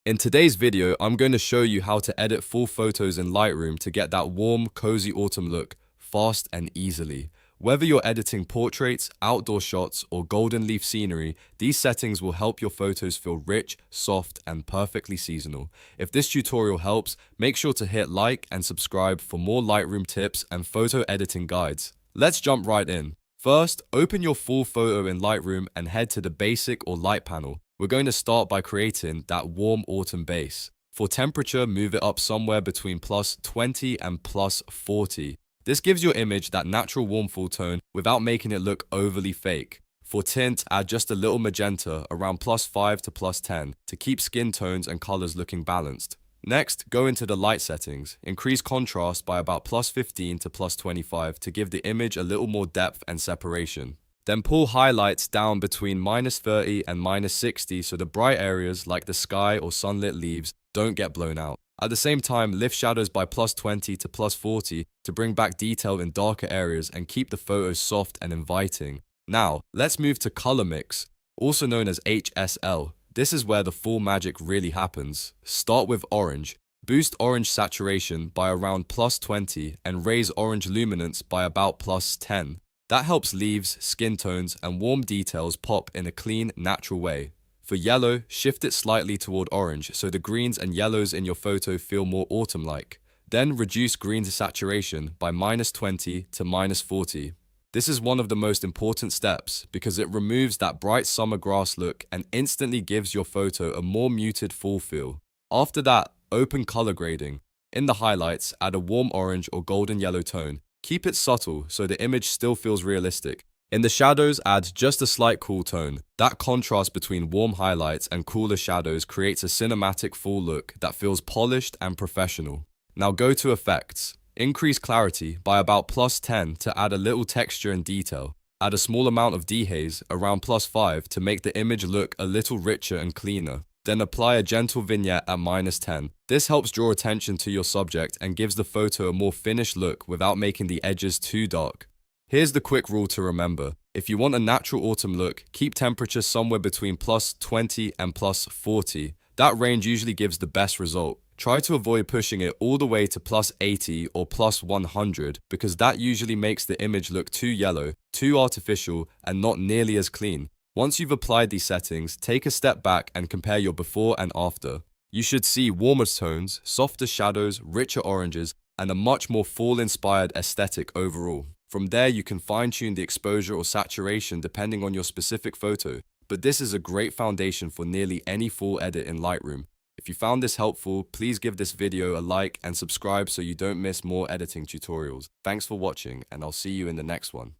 In today's video, I'm going to show you how to edit full photos in Lightroom to get that warm, cozy autumn look fast and easily. Whether you're editing portraits, outdoor shots, or golden leaf scenery, these settings will help your photos feel rich, soft, and perfectly seasonal. If this tutorial helps, make sure to hit like and subscribe for more Lightroom tips and photo editing guides. Let's jump right in. First, open your full photo in Lightroom and head to the basic or light panel. We're going to start by creating that warm autumn base. For temperature, move it up somewhere between plus 20 and plus 40. This gives your image that natural warm full tone without making it look overly fake. For tint, add just a little magenta around plus 5 to plus 10 to keep skin tones and colors looking balanced. Next, go into the light settings. Increase contrast by about plus 15 to plus 25 to give the image a little more depth and separation. Then pull highlights down between minus 30 and minus 60 so the bright areas like the sky or sunlit leaves don't get blown out. At the same time, lift shadows by plus 20 to plus 40 to bring back detail in darker areas and keep the photos soft and inviting. Now, let's move to color mix, also known as HSL. This is where the full magic really happens. Start with orange. Boost orange saturation by around plus 20 and raise orange luminance by about plus 10. That helps leaves, skin tones, and warm details pop in a clean, natural way. For yellow, shift it slightly toward orange so the greens and yellows in your photo feel more autumn-like. Then reduce green saturation by minus 20 to minus 40. This is one of the most important steps because it removes that bright summer grass look and instantly gives your photo a more muted full feel. After that, open color grading. In the highlights, add a warm orange or golden yellow tone. Keep it subtle so the image still feels realistic. In the shadows, add just a slight cool tone. That contrast between warm highlights and cooler shadows creates a cinematic full look that feels polished and professional. Now go to effects. Increase clarity by about plus 10 to add a little texture and detail. Add a small amount of dehaze, around plus 5, to make the image look a little richer and cleaner. Then apply a gentle vignette at minus 10. This helps draw attention to your subject and gives the photo a more finished look without making the edges too dark. Here's the quick rule to remember. If you want a natural autumn look, keep temperature somewhere between plus 20 and plus 40. That range usually gives the best result. Try to avoid pushing it all the way to plus 80 or plus 100 because that usually makes the image look too yellow, too artificial, and not nearly as clean. Once you've applied these settings, take a step back and compare your before and after. You should see warmer tones, softer shadows, richer oranges, and a much more fall-inspired aesthetic overall. From there, you can fine-tune the exposure or saturation depending on your specific photo, but this is a great foundation for nearly any full edit in Lightroom. If you found this helpful, please give this video a like and subscribe so you don't miss more editing tutorials. Thanks for watching, and I'll see you in the next one.